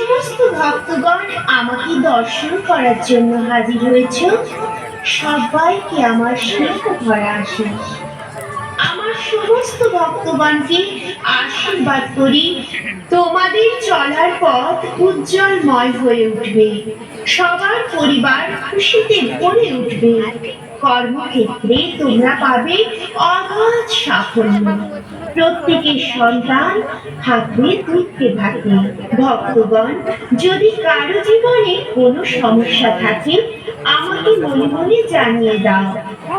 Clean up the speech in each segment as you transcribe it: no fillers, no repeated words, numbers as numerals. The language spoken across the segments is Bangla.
সমস্ত ভক্তগণ আমাকে দর্শন করার জন্য হাজির হয়েছ, সবাইকে আমার স্নেহ ভরা আশীষ। আমার সমস্ত ভক্তগণকে আশীর্বাদ করি, তোমাদের চলার পথ উজ্জ্বলময় হয়ে উঠবে, সবার পরিবার খুশিতে ভরে উঠবে, কর্মক্ষেত্রে তোমরা পাবে অগাধ সাফল্য, প্রত্যেকের সন্তান থাকবে দুঃখে থাকে। ভক্তগণ, যদি কারো জীবনে কোনো সমস্যা থাকে আমাকে মনে মনে জানিয়ে দাও,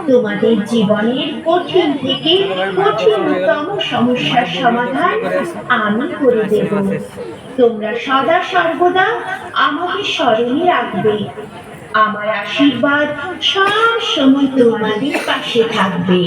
তোমাদের জীবনের কঠিন থেকে কঠিনতম সমস্যার সমাধান আমি করে দেব। তোমরা সদা সর্বদা আমাকে স্মরণে রাখবে, আমার আশীর্বাদ সব সময় তোমাদের পাশে থাকবে।